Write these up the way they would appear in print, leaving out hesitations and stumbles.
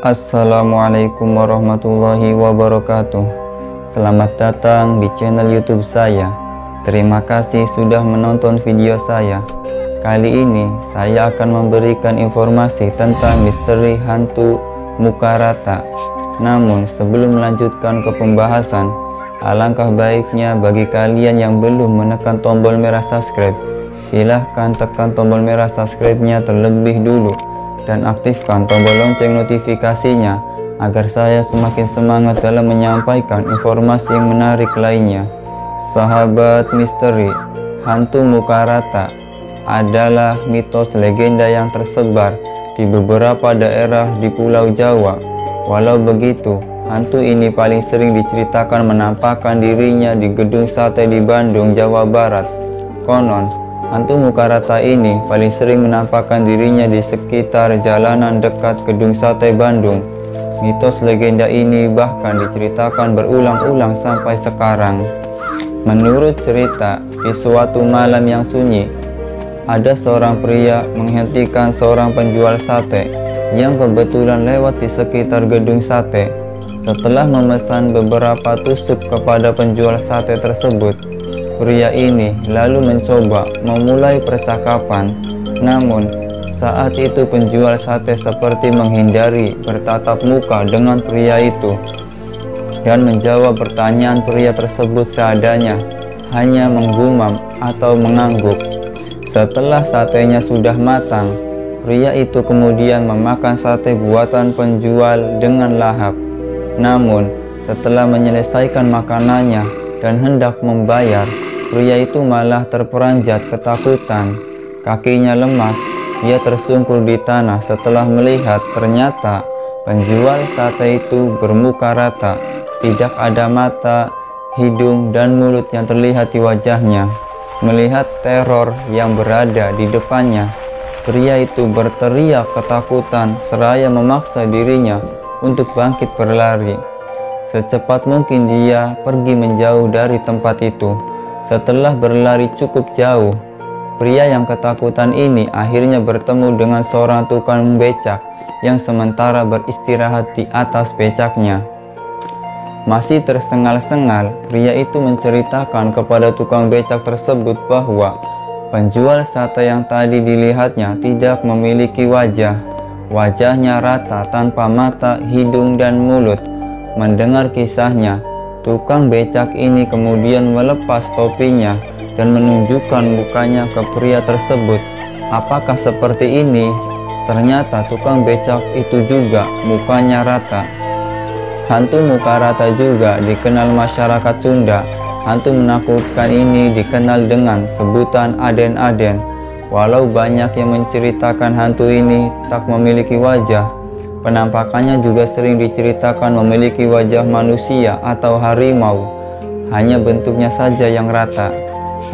Assalamualaikum warahmatullahi wabarakatuh. Selamat datang di channel YouTube saya. Terima kasih sudah menonton video saya. Kali ini saya akan memberikan informasi tentang misteri hantu muka rata. Namun sebelum melanjutkan ke pembahasan, alangkah baiknya bagi kalian yang belum menekan tombol merah subscribe, silahkan tekan tombol merah subscribe-nya terlebih dulu dan aktifkan tombol lonceng notifikasinya agar saya semakin semangat dalam menyampaikan informasi yang menarik lainnya. Sahabat misteri, hantu muka rata adalah mitos legenda yang tersebar di beberapa daerah di Pulau Jawa. Walau begitu, hantu ini paling sering diceritakan menampakkan dirinya di gedung sate di Bandung, Jawa Barat. Konon, hantu muka rata ini paling sering menampakkan dirinya di sekitar jalanan dekat gedung sate Bandung. Mitos legenda ini bahkan diceritakan berulang-ulang sampai sekarang. Menurut cerita, di suatu malam yang sunyi, ada seorang pria menghentikan seorang penjual sate yang kebetulan lewat di sekitar gedung sate. Setelah memesan beberapa tusuk kepada penjual sate tersebut, pria ini lalu mencoba memulai percakapan. Namun, saat itu penjual sate seperti menghindari bertatap muka dengan pria itu dan menjawab pertanyaan pria tersebut seadanya, hanya menggumam atau mengangguk. Setelah satenya sudah matang, pria itu kemudian memakan sate buatan penjual dengan lahap. Namun, setelah menyelesaikan makanannya dan hendak membayar, pria itu malah terperanjat ketakutan. Kakinya lemas, ia tersungkur di tanah setelah melihat ternyata penjual sate itu bermuka rata. Tidak ada mata, hidung, dan mulut yang terlihat di wajahnya. Melihat teror yang berada di depannya, pria itu berteriak ketakutan seraya memaksa dirinya untuk bangkit berlari. Secepat mungkin dia pergi menjauh dari tempat itu. Setelah berlari cukup jauh, pria yang ketakutan ini akhirnya bertemu dengan seorang tukang becak yang sementara beristirahat di atas becaknya. Masih tersengal-sengal, pria itu menceritakan kepada tukang becak tersebut bahwa penjual sate yang tadi dilihatnya tidak memiliki wajah. Wajahnya rata tanpa mata, hidung, dan mulut. Mendengar kisahnya, tukang becak ini kemudian melepas topinya dan menunjukkan mukanya ke pria tersebut. Apakah seperti ini? Ternyata tukang becak itu juga mukanya rata. Hantu muka rata juga dikenal masyarakat Sunda. Hantu menakutkan ini dikenal dengan sebutan Aden-Aden. Walau banyak yang menceritakan hantu ini tak memiliki wajah, penampakannya juga sering diceritakan memiliki wajah manusia atau harimau, hanya bentuknya saja yang rata.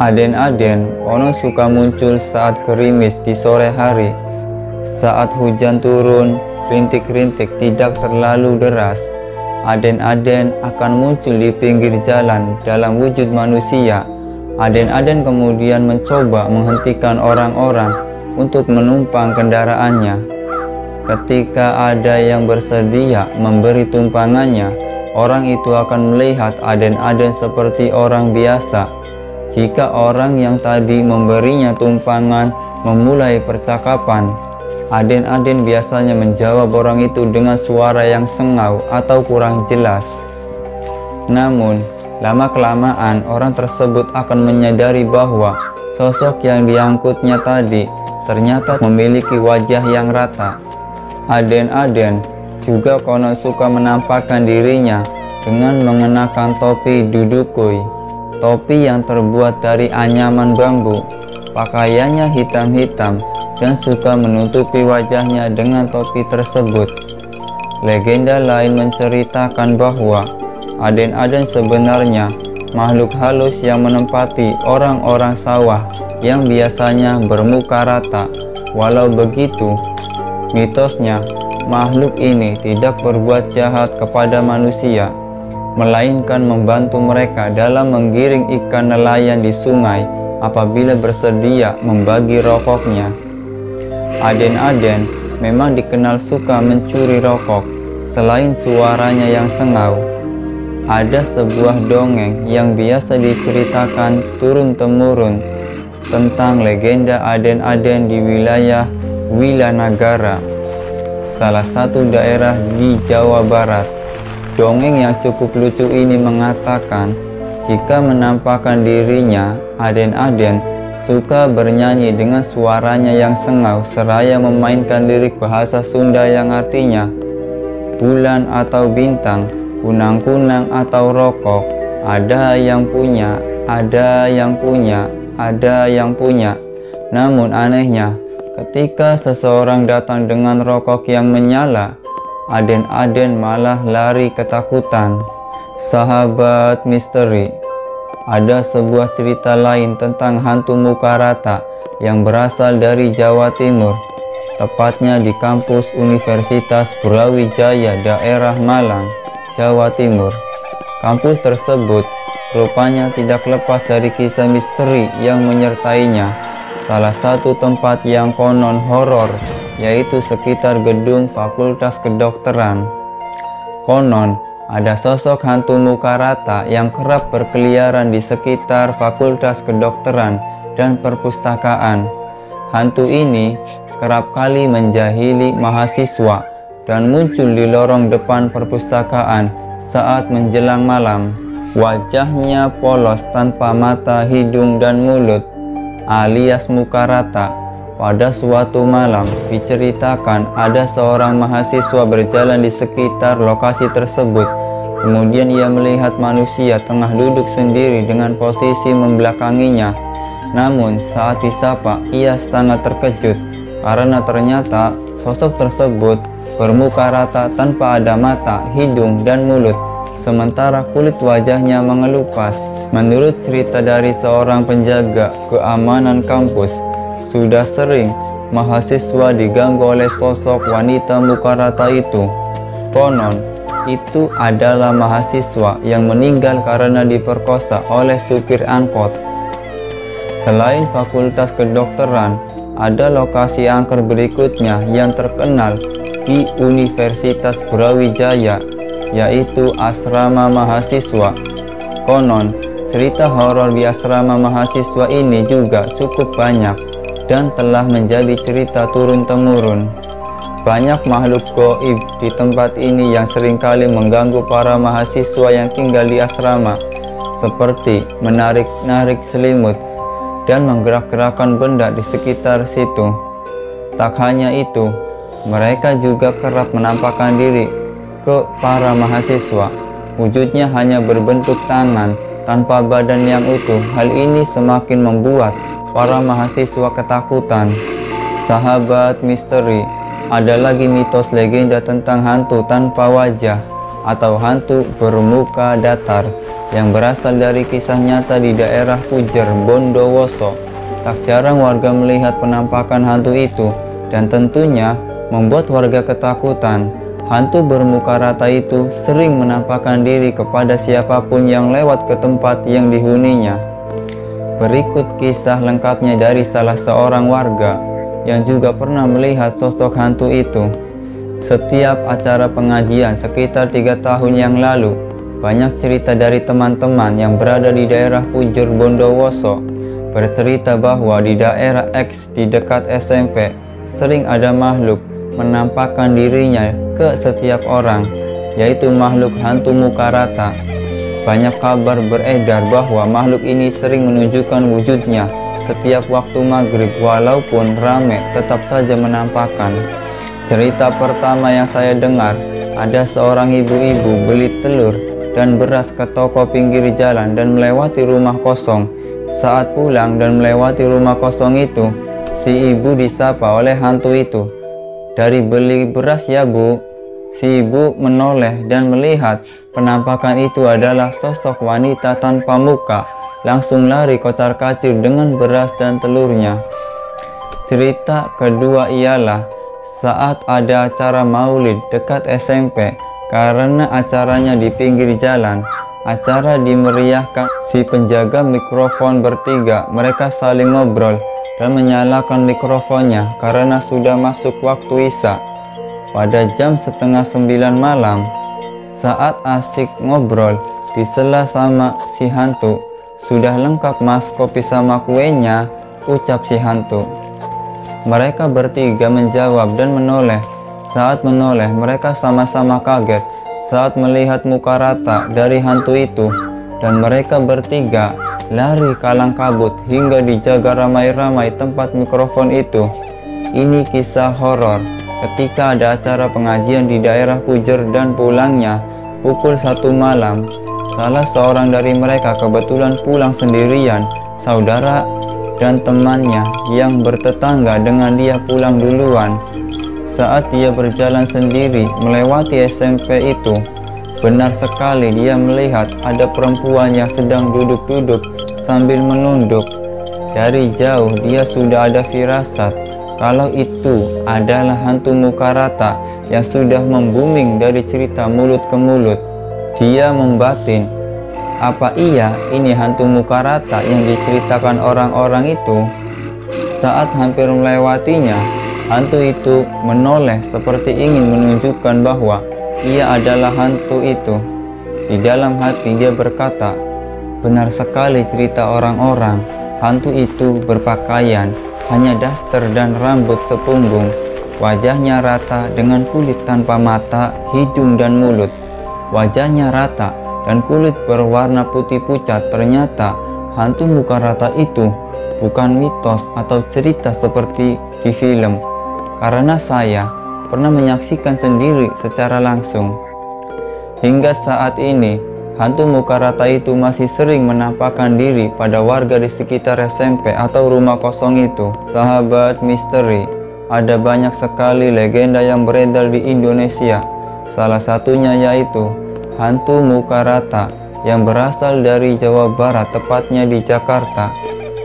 Aden-Aden konon suka muncul saat gerimis di sore hari. Saat hujan turun, rintik-rintik tidak terlalu deras, Aden-Aden akan muncul di pinggir jalan dalam wujud manusia. Aden-Aden kemudian mencoba menghentikan orang-orang untuk menumpang kendaraannya. Ketika ada yang bersedia memberi tumpangannya, orang itu akan melihat Aden-Aden seperti orang biasa. Jika orang yang tadi memberinya tumpangan memulai percakapan, Aden-Aden biasanya menjawab orang itu dengan suara yang sengau atau kurang jelas. Namun, lama-kelamaan orang tersebut akan menyadari bahwa sosok yang diangkutnya tadi ternyata memiliki wajah yang rata. Aden-Aden juga konon suka menampakkan dirinya dengan mengenakan topi dudukui, topi yang terbuat dari anyaman bambu. Pakaiannya hitam-hitam dan suka menutupi wajahnya dengan topi tersebut. Legenda lain menceritakan bahwa Aden-Aden sebenarnya makhluk halus yang menempati orang-orang sawah yang biasanya bermuka rata. Walau begitu, mitosnya makhluk ini tidak berbuat jahat kepada manusia, melainkan membantu mereka dalam menggiring ikan nelayan di sungai apabila bersedia membagi rokoknya. Aden-Aden memang dikenal suka mencuri rokok. Selain suaranya yang sengau, ada sebuah dongeng yang biasa diceritakan turun-temurun tentang legenda Aden-Aden di wilayah Wilanagara, salah satu daerah di Jawa Barat. Dongeng yang cukup lucu ini mengatakan jika menampakkan dirinya, Aden-Aden suka bernyanyi dengan suaranya yang sengau seraya memainkan lirik bahasa Sunda yang artinya bulan atau bintang, kunang-kunang atau rokok, ada yang punya, ada yang punya, ada yang punya. Namun anehnya, ketika seseorang datang dengan rokok yang menyala, Aden-Aden malah lari ketakutan. Sahabat misteri, ada sebuah cerita lain tentang hantu muka rata yang berasal dari Jawa Timur, tepatnya di kampus Universitas Brawijaya daerah Malang, Jawa Timur. Kampus tersebut rupanya tidak lepas dari kisah misteri yang menyertainya. Salah satu tempat yang konon horor yaitu sekitar gedung Fakultas Kedokteran. Konon ada sosok hantu muka rata yang kerap berkeliaran di sekitar Fakultas Kedokteran dan perpustakaan. Hantu ini kerap kali menjahili mahasiswa dan muncul di lorong depan perpustakaan saat menjelang malam. Wajahnya polos tanpa mata, hidung, dan mulut, alias muka rata. Pada suatu malam, diceritakan ada seorang mahasiswa berjalan di sekitar lokasi tersebut. Kemudian ia melihat manusia tengah duduk sendiri dengan posisi membelakanginya. Namun saat disapa, ia sangat terkejut karena ternyata sosok tersebut bermuka rata tanpa ada mata, hidung, dan mulut, sementara kulit wajahnya mengelupas. Menurut cerita dari seorang penjaga keamanan kampus, sudah sering mahasiswa diganggu oleh sosok wanita muka rata itu. Konon, itu adalah mahasiswa yang meninggal karena diperkosa oleh supir angkot. Selain Fakultas Kedokteran, ada lokasi angker berikutnya yang terkenal di Universitas Brawijaya, yaitu asrama mahasiswa. Konon, cerita horor di asrama mahasiswa ini juga cukup banyak dan telah menjadi cerita turun-temurun. Banyak makhluk gaib di tempat ini yang seringkali mengganggu para mahasiswa yang tinggal di asrama, seperti menarik-narik selimut dan menggerak-gerakkan benda di sekitar situ. Tak hanya itu, mereka juga kerap menampakkan diri ke para mahasiswa. Wujudnya hanya berbentuk tangan tanpa badan yang utuh. Hal ini semakin membuat para mahasiswa ketakutan. Sahabat misteri, ada lagi mitos legenda tentang hantu tanpa wajah atau hantu bermuka datar yang berasal dari kisah nyata di daerah Pujer, Bondowoso. Tak jarang warga melihat penampakan hantu itu dan tentunya membuat warga ketakutan. Hantu bermuka rata itu sering menampakkan diri kepada siapapun yang lewat ke tempat yang dihuninya. Berikut kisah lengkapnya dari salah seorang warga yang juga pernah melihat sosok hantu itu. Setiap acara pengajian sekitar 3 tahun yang lalu, banyak cerita dari teman-teman yang berada di daerah Pujer, Bondowoso bercerita bahwa di daerah X di dekat SMP sering ada makhluk menampakkan dirinya ke setiap orang, yaitu makhluk hantu muka rata. Banyak kabar beredar bahwa makhluk ini sering menunjukkan wujudnya setiap waktu maghrib, walaupun ramai tetap saja menampakkan. Cerita pertama yang saya dengar, ada seorang ibu-ibu beli telur dan beras ke toko pinggir jalan dan melewati rumah kosong. Saat pulang dan melewati rumah kosong itu, si ibu disapa oleh hantu itu. "Dari beli beras ya bu?" Si ibu menoleh dan melihat penampakan itu adalah sosok wanita tanpa muka, langsung lari kocar-kacir dengan beras dan telurnya. Cerita kedua ialah saat ada acara maulid dekat SMP. Karena acaranya di pinggir jalan, acara dimeriahkan. Si penjaga mikrofon bertiga, mereka saling ngobrol dan menyalakan mikrofonnya karena sudah masuk waktu isya. pada jam setengah 9 malam, saat asik ngobrol di sela sama si hantu. "Sudah lengkap mas kopi sama kuenya," ucap si hantu. Mereka bertiga menjawab dan menoleh. Saat menoleh, mereka sama-sama kaget saat melihat muka rata dari hantu itu, dan mereka bertiga lari kalang kabut hingga dijaga ramai-ramai tempat mikrofon itu. Ini kisah horor ketika ada acara pengajian di daerah Pujer, dan pulangnya pukul 1 malam. Salah seorang dari mereka kebetulan pulang sendirian. Saudara dan temannya yang bertetangga dengan dia pulang duluan. Saat dia berjalan sendiri melewati SMP itu, benar sekali dia melihat ada perempuan yang sedang duduk-duduk sambil menunduk. Dari jauh dia sudah ada firasat kalau itu adalah hantu muka rata yang sudah membuming dari cerita mulut ke mulut. Dia membatin, apa iya ini hantu muka rata yang diceritakan orang-orang itu? Saat hampir melewatinya, hantu itu menoleh seperti ingin menunjukkan bahwa ia adalah hantu itu. Di dalam hati dia berkata, benar sekali cerita orang-orang, hantu itu berpakaian hanya daster dan rambut sepunggung, wajahnya rata dengan kulit tanpa mata, hidung dan mulut. Wajahnya rata dan kulit berwarna putih pucat. Ternyata hantu muka rata itu bukan mitos atau cerita seperti di film, karena saya pernah menyaksikan sendiri secara langsung. Hingga saat ini, hantu muka rata itu masih sering menampakkan diri pada warga di sekitar SMP atau rumah kosong itu. Sahabat misteri, ada banyak sekali legenda yang beredar di Indonesia. Salah satunya yaitu hantu muka rata yang berasal dari Jawa Barat, tepatnya di Jakarta.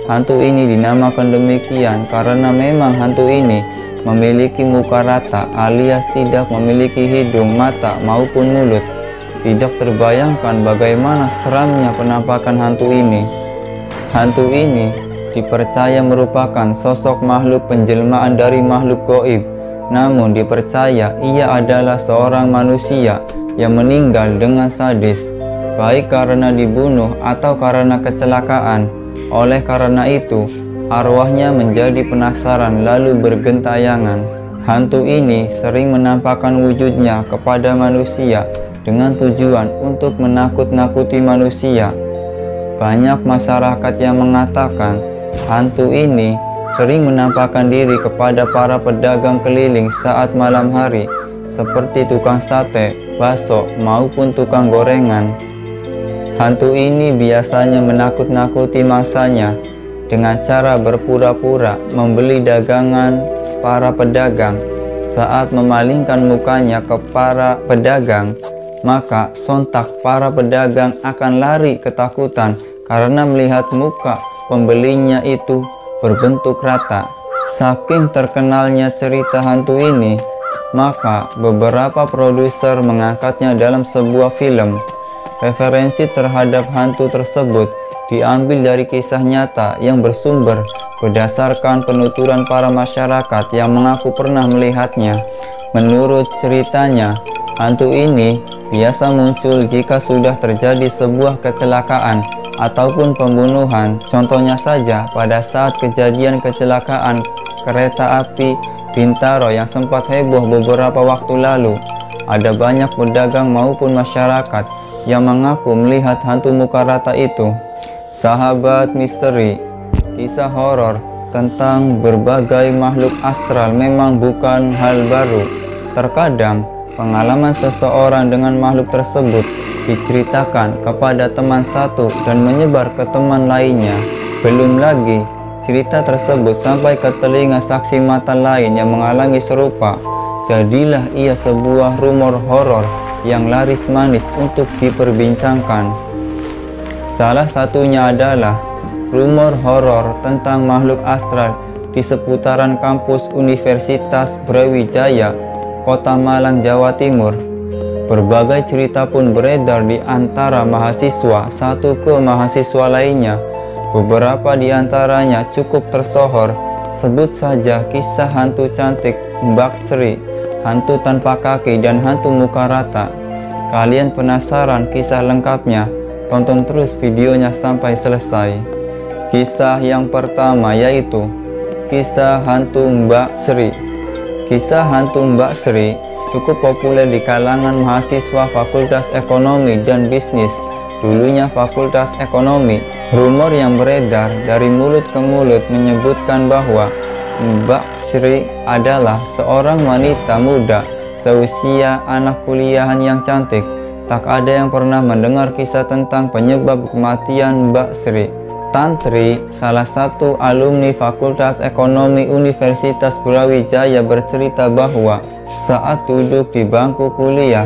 Hantu ini dinamakan demikian karena memang hantu ini memiliki muka rata alias tidak memiliki hidung, mata maupun mulut. Tidak terbayangkan bagaimana seramnya penampakan hantu ini. Hantu ini dipercaya merupakan sosok makhluk penjelmaan dari makhluk gaib. Namun dipercaya ia adalah seorang manusia yang meninggal dengan sadis, baik karena dibunuh atau karena kecelakaan. Oleh karena itu, arwahnya menjadi penasaran lalu bergentayangan. Hantu ini sering menampakkan wujudnya kepada manusia dengan tujuan untuk menakut-nakuti manusia. Banyak masyarakat yang mengatakan hantu ini sering menampakkan diri kepada para pedagang keliling saat malam hari, seperti tukang sate, bakso, maupun tukang gorengan. Hantu ini biasanya menakut-nakuti mangsanya dengan cara berpura-pura membeli dagangan para pedagang. Saat memalingkan mukanya ke para pedagang, maka sontak para pedagang akan lari ketakutan karena melihat muka pembelinya itu berbentuk rata. Saking terkenalnya cerita hantu ini, maka beberapa produser mengangkatnya dalam sebuah film. Referensi terhadap hantu tersebut diambil dari kisah nyata yang bersumber berdasarkan penuturan para masyarakat yang mengaku pernah melihatnya. Menurut ceritanya, hantu ini biasa muncul jika sudah terjadi sebuah kecelakaan ataupun pembunuhan. Contohnya saja pada saat kejadian kecelakaan kereta api Bintaro yang sempat heboh beberapa waktu lalu. Ada banyak pedagang maupun masyarakat yang mengaku melihat hantu muka rata itu. Sahabat misteri, kisah horor tentang berbagai makhluk astral memang bukan hal baru. Terkadang pengalaman seseorang dengan makhluk tersebut diceritakan kepada teman satu dan menyebar ke teman lainnya. Belum lagi cerita tersebut sampai ke telinga saksi mata lain yang mengalami serupa. Jadilah ia sebuah rumor horor yang laris manis untuk diperbincangkan. Salah satunya adalah rumor horor tentang makhluk astral di seputaran kampus Universitas Brawijaya, Kota Malang, Jawa Timur. Berbagai cerita pun beredar di antara mahasiswa satu ke mahasiswa lainnya. Beberapa di antaranya cukup tersohor. Sebut saja kisah hantu cantik Mbak Sri hantu tanpa kaki, dan hantu muka rata. Kalian penasaran kisah lengkapnya? Tonton terus videonya sampai selesai. Kisah yang pertama yaitu kisah hantu Mbak Sri. Kisah hantu Mbak Sri cukup populer di kalangan mahasiswa Fakultas Ekonomi dan Bisnis, dulunya Fakultas Ekonomi. Rumor yang beredar dari mulut ke mulut menyebutkan bahwa Mbak Sri adalah seorang wanita muda seusia anak kuliahan yang cantik. Tak ada yang pernah mendengar kisah tentang penyebab kematian Mbak Sri. Tantri, salah satu alumni Fakultas Ekonomi Universitas Brawijaya, bercerita bahwa saat duduk di bangku kuliah,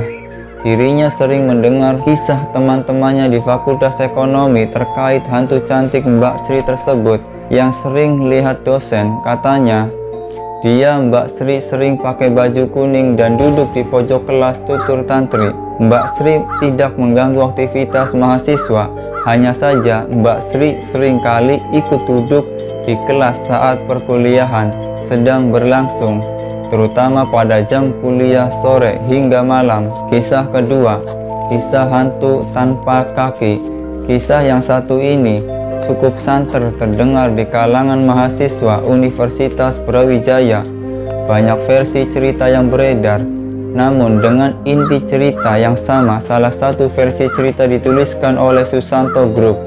dirinya sering mendengar kisah teman-temannya di Fakultas Ekonomi terkait hantu cantik Mbak Sri tersebut yang sering lihat dosen. Katanya, Mbak Sri sering pakai baju kuning dan duduk di pojok kelas tutur tantri. Mbak Sri tidak mengganggu aktivitas mahasiswa. Hanya saja Mbak Sri seringkali ikut duduk di kelas saat perkuliahan sedang berlangsung, terutama pada jam kuliah sore hingga malam. Kisah kedua, kisah hantu tanpa kaki. Kisah yang satu ini cukup santer terdengar di kalangan mahasiswa Universitas Brawijaya. Banyak versi cerita yang beredar, namun dengan inti cerita yang sama. Salah satu versi cerita dituliskan oleh Susanto Group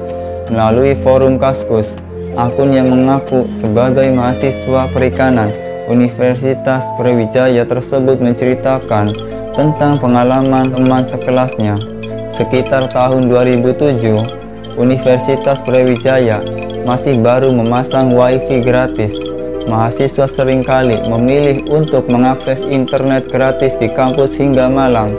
melalui forum Kaskus, akun yang mengaku sebagai mahasiswa perikanan Universitas Brawijaya tersebut menceritakan tentang pengalaman teman sekelasnya. Sekitar tahun 2007, Universitas Brawijaya masih baru memasang wifi gratis. Mahasiswa seringkali memilih untuk mengakses internet gratis di kampus hingga malam,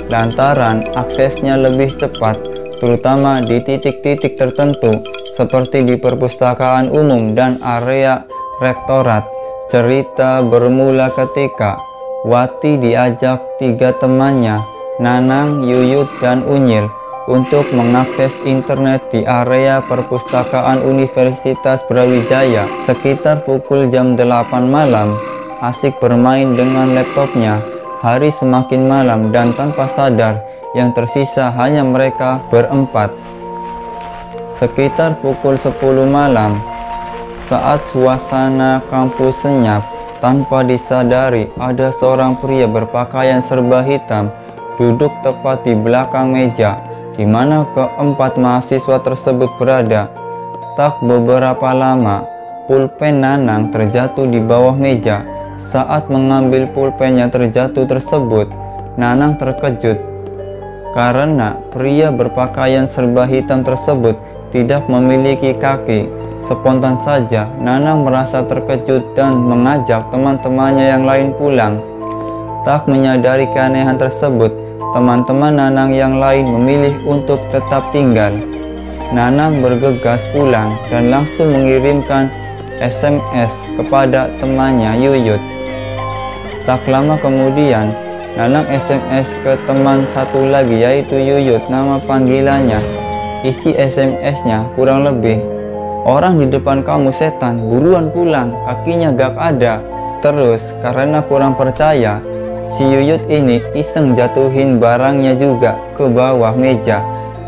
lantaran aksesnya lebih cepat, terutama di titik-titik tertentu seperti di perpustakaan umum dan area rektorat. Cerita bermula ketika Wati diajak 3 temannya, Nanang, Yuyut, dan Unyil, untuk mengakses internet di area perpustakaan Universitas Brawijaya. Sekitar pukul jam 8 malam, asik bermain dengan laptopnya. Hari semakin malam dan tanpa sadar, yang tersisa hanya mereka berempat. Sekitar pukul 10 malam, saat suasana kampus senyap, tanpa disadari ada seorang pria berpakaian serba hitam duduk tepat di belakang meja di mana keempat mahasiswa tersebut berada. Tak beberapa lama, pulpen Nanang terjatuh di bawah meja. Saat mengambil pulpen yang terjatuh tersebut, Nanang terkejut karena pria berpakaian serba hitam tersebut tidak memiliki kaki. Spontan saja, Nanang merasa terkejut dan mengajak teman-temannya yang lain pulang. Tak menyadari keanehan tersebut, teman-teman Nanang yang lain memilih untuk tetap tinggal. Nanang bergegas pulang dan langsung mengirimkan SMS kepada temannya Yuyut. Tak lama kemudian, Nanang SMS ke teman satu lagi yaitu Yuyut, nama panggilannya. Isi SMS-nya kurang lebih, "Orang di depan kamu setan, buruan pulang, kakinya gak ada." Terus karena kurang percaya, si Yuyut ini iseng jatuhin barangnya juga ke bawah meja,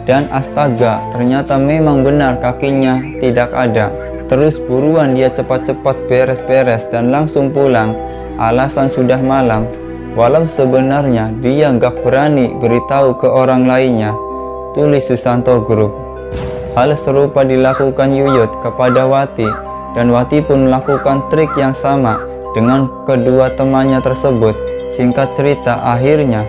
dan astaga, ternyata memang benar kakinya tidak ada. Terus buruan dia cepat-cepat beres-beres dan langsung pulang. Alasan sudah malam, walau sebenarnya dia gak berani beritahu ke orang lainnya, tulis Susanto Group. Hal serupa dilakukan Yuyut kepada Wati, dan Wati pun melakukan trik yang sama dengan kedua temannya tersebut. Singkat cerita, akhirnya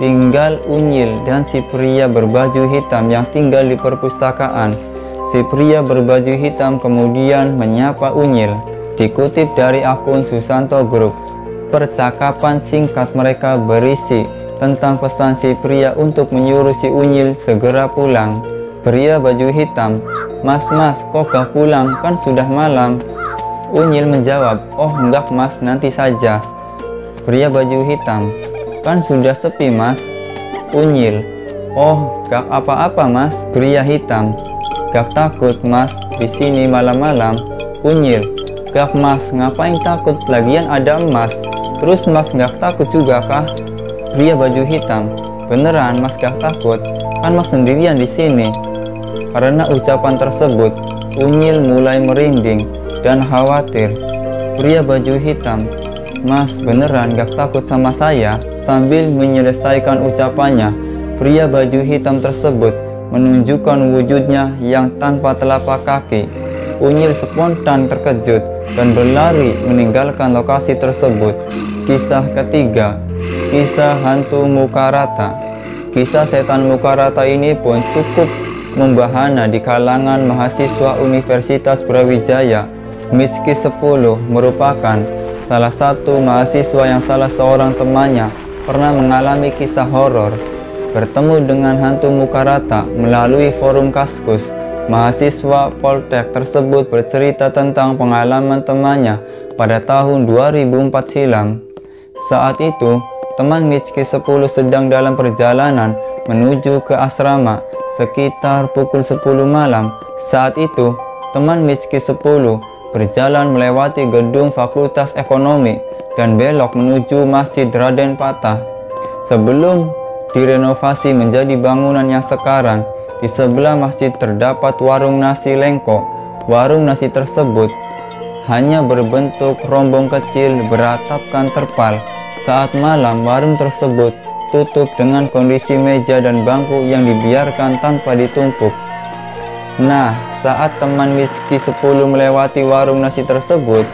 tinggal Unyil dan si pria berbaju hitam yang tinggal di perpustakaan. Si pria berbaju hitam kemudian menyapa Unyil. Dikutip dari akun Susanto Group, percakapan singkat mereka berisi tentang pesan si pria untuk menyuruh si Unyil segera pulang. Pria baju hitam, "Mas, kok gak pulang? Kan sudah malam." Unyil menjawab, "Oh enggak mas, nanti saja." Pria baju hitam, "Kan sudah sepi mas." Unyil, "Oh gak apa-apa mas." Pria hitam, "Gak takut mas, di sini malam-malam." Unyil, "Gak mas, ngapain takut, lagian ada emas." Terus Mas gak takut juga kah? Pria baju hitam, beneran Mas gak takut? Kan Mas sendirian di sini. Karena ucapan tersebut, Unyil mulai merinding dan khawatir. Pria baju hitam, Mas beneran gak takut sama saya? Sambil menyelesaikan ucapannya, pria baju hitam tersebut menunjukkan wujudnya yang tanpa telapak kaki. Unyil spontan terkejut dan berlari meninggalkan lokasi tersebut. Kisah ketiga, kisah hantu muka rata. Kisah setan muka rata ini pun cukup membahana di kalangan mahasiswa Universitas Brawijaya. Mitski 10 merupakan salah satu mahasiswa yang salah seorang temannya pernah mengalami kisah horor bertemu dengan hantu muka rata. Melalui forum Kaskus, mahasiswa Poltek tersebut bercerita tentang pengalaman temannya pada tahun 2004 silam. Saat itu, teman Mitski 10 sedang dalam perjalanan menuju ke asrama sekitar pukul 10 malam. Saat itu, teman Mitski 10 berjalan melewati gedung Fakultas Ekonomi dan belok menuju Masjid Raden Patah. Sebelum direnovasi menjadi bangunan yang sekarang, di sebelah masjid terdapat warung nasi Lengko. Warung nasi tersebut hanya berbentuk rombong kecil beratapkan terpal. Saat malam, warung tersebut tutup dengan kondisi meja dan bangku yang dibiarkan tanpa ditumpuk. Nah, saat teman Mitski 10 melewati warung nasi tersebut,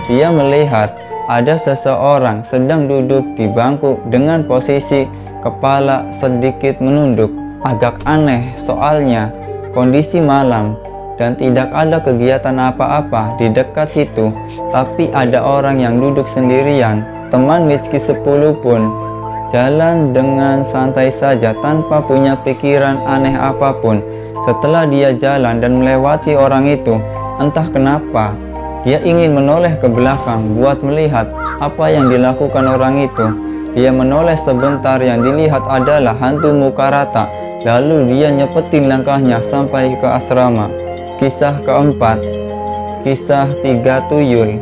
dia melihat ada seseorang sedang duduk di bangku dengan posisi kepala sedikit menunduk. Agak aneh soalnya kondisi malam dan tidak ada kegiatan apa-apa di dekat situ, tapi ada orang yang duduk sendirian. Teman Mitski 10 pun jalan dengan santai saja tanpa punya pikiran aneh apapun. Setelah dia jalan dan melewati orang itu, entah kenapa dia ingin menoleh ke belakang buat melihat apa yang dilakukan orang itu. Dia menoleh sebentar, yang dilihat adalah hantu muka rata. Lalu dia nyepetin langkahnya sampai ke asrama. Kisah keempat, kisah 3 tuyul.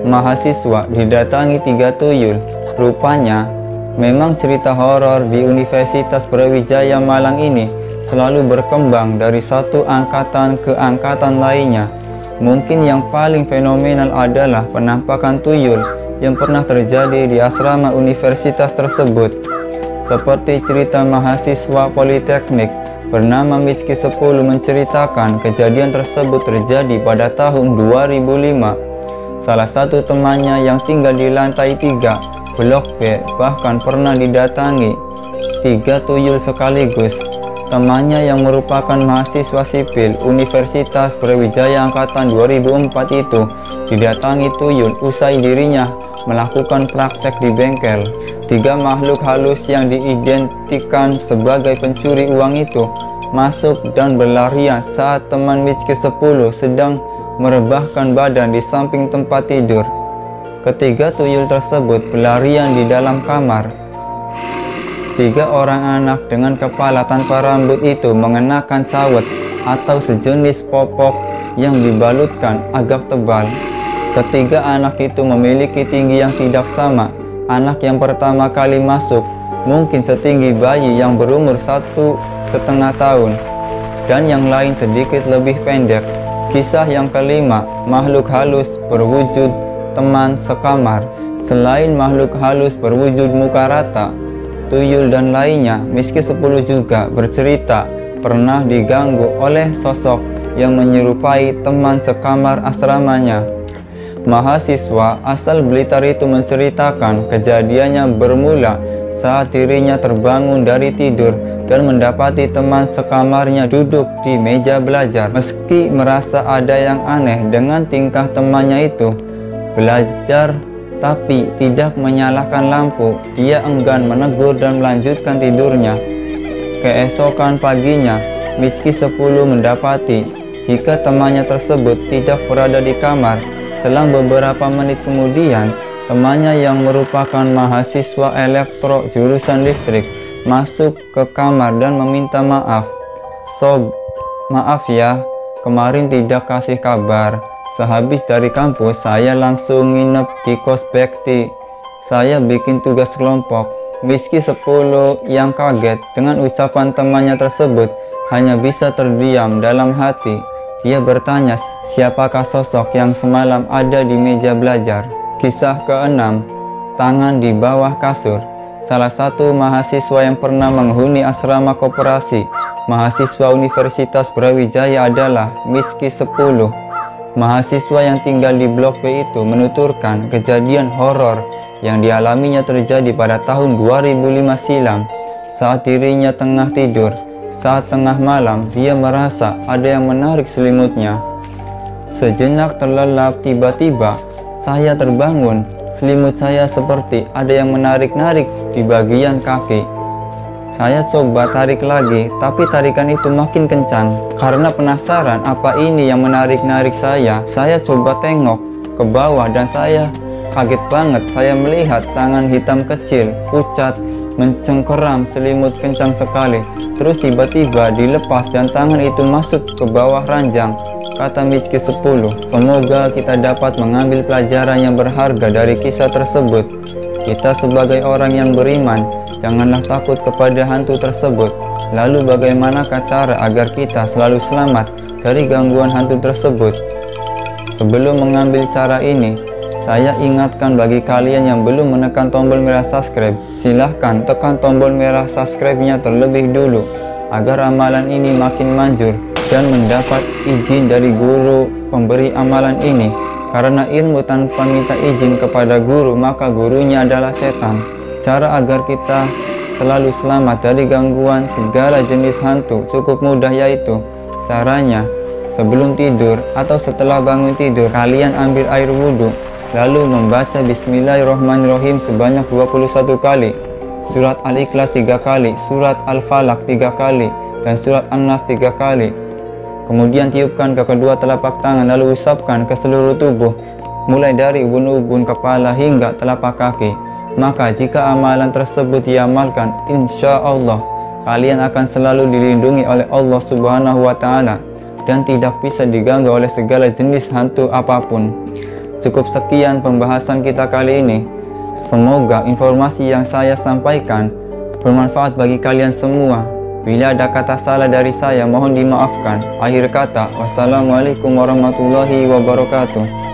Mahasiswa didatangi 3 tuyul. Rupanya memang cerita horor di Universitas Brawijaya Malang ini selalu berkembang dari satu angkatan ke angkatan lainnya. Mungkin yang paling fenomenal adalah penampakan tuyul yang pernah terjadi di asrama universitas tersebut. Seperti cerita mahasiswa Politeknik bernama Mitski 10 menceritakan, kejadian tersebut terjadi pada tahun 2005. Salah satu temannya yang tinggal di lantai 3 Blok B bahkan pernah didatangi 3 tuyul sekaligus. Temannya yang merupakan mahasiswa sipil Universitas Brawijaya angkatan 2004 itu didatangi tuyul usai dirinya melakukan praktek di bengkel. 3 makhluk halus yang diidentikan sebagai pencuri uang itu masuk dan berlarian saat teman Mitski 10 sedang merebahkan badan di samping tempat tidur. Ketiga tuyul tersebut berlarian di dalam kamar. 3 orang anak dengan kepala tanpa rambut itu mengenakan cawet atau sejenis popok yang dibalutkan agak tebal. Ketiga anak itu memiliki tinggi yang tidak sama. Anak yang pertama kali masuk mungkin setinggi bayi yang berumur 1,5 tahun, dan yang lain sedikit lebih pendek. Kisah yang kelima, makhluk halus berwujud teman sekamar. Selain makhluk halus berwujud muka rata, tuyul dan lainnya, Mitski 10 juga bercerita pernah diganggu oleh sosok yang menyerupai teman sekamar asramanya. Mahasiswa asal Blitar itu menceritakan kejadiannya bermula saat dirinya terbangun dari tidur dan mendapati teman sekamarnya duduk di meja belajar. Meski merasa ada yang aneh dengan tingkah temannya itu belajar tapi tidak menyalakan lampu, dia enggan menegur dan melanjutkan tidurnya. Keesokan paginya, Mitski 10 mendapati jika temannya tersebut tidak berada di kamar. Selang beberapa menit kemudian, temannya yang merupakan mahasiswa elektro jurusan listrik masuk ke kamar dan meminta maaf. "Sob, maaf ya, kemarin tidak kasih kabar. Sehabis dari kampus, saya langsung nginep di kos Bekti. Saya bikin tugas kelompok. Rizky 10 yang kaget dengan ucapan temannya tersebut hanya bisa terdiam dalam hati. Dia bertanya siapakah sosok yang semalam ada di meja belajar. Kisah ke-6, tangan di bawah kasur. Salah satu mahasiswa yang pernah menghuni asrama koperasi mahasiswa Universitas Brawijaya adalah Rizky 10. Mahasiswa yang tinggal di Blok B itu menuturkan kejadian horor yang dialaminya terjadi pada tahun 2005 silam saat dirinya tengah tidur. Saat tengah malam, dia merasa ada yang menarik selimutnya. Sejenak terlelap, tiba-tiba saya terbangun. Selimut saya seperti ada yang menarik-narik di bagian kaki. Saya coba tarik lagi, tapi tarikan itu makin kencang. Karena penasaran apa ini yang menarik-narik saya coba tengok ke bawah dan saya kaget banget. Saya melihat tangan hitam kecil, pucat, mencengkeram selimut kencang sekali. Terus tiba-tiba dilepas dan tangan itu masuk ke bawah ranjang. Kata Rizky 10, semoga kita dapat mengambil pelajaran yang berharga dari kisah tersebut. Kita sebagai orang yang beriman, janganlah takut kepada hantu tersebut. Lalu bagaimanakah cara agar kita selalu selamat dari gangguan hantu tersebut? Sebelum mengambil cara ini, saya ingatkan bagi kalian yang belum menekan tombol merah subscribe, silahkan tekan tombol merah subscribe-nya terlebih dulu agar amalan ini makin manjur dan mendapat izin dari guru pemberi amalan ini. Karena ilmu tanpa minta izin kepada guru, maka gurunya adalah setan. Cara agar kita selalu selamat dari gangguan segala jenis hantu cukup mudah, yaitu caranya sebelum tidur atau setelah bangun tidur, kalian ambil air wudhu lalu membaca Bismillahirrahmanirrahim sebanyak 21 kali, surat Al-Ikhlas 3 kali, surat Al-Falaq 3 kali, dan surat An-Nas 3 kali. Kemudian tiupkan ke kedua telapak tangan lalu usapkan ke seluruh tubuh mulai dari ubun-ubun kepala hingga telapak kaki. Maka jika amalan tersebut diamalkan, insya Allah kalian akan selalu dilindungi oleh Allah Subhanahu wa Ta'ala dan tidak bisa diganggu oleh segala jenis hantu apapun. Cukup sekian pembahasan kita kali ini. Semoga informasi yang saya sampaikan bermanfaat bagi kalian semua. Bila ada kata salah dari saya, mohon dimaafkan. Akhir kata, wassalamualaikum warahmatullahi wabarakatuh.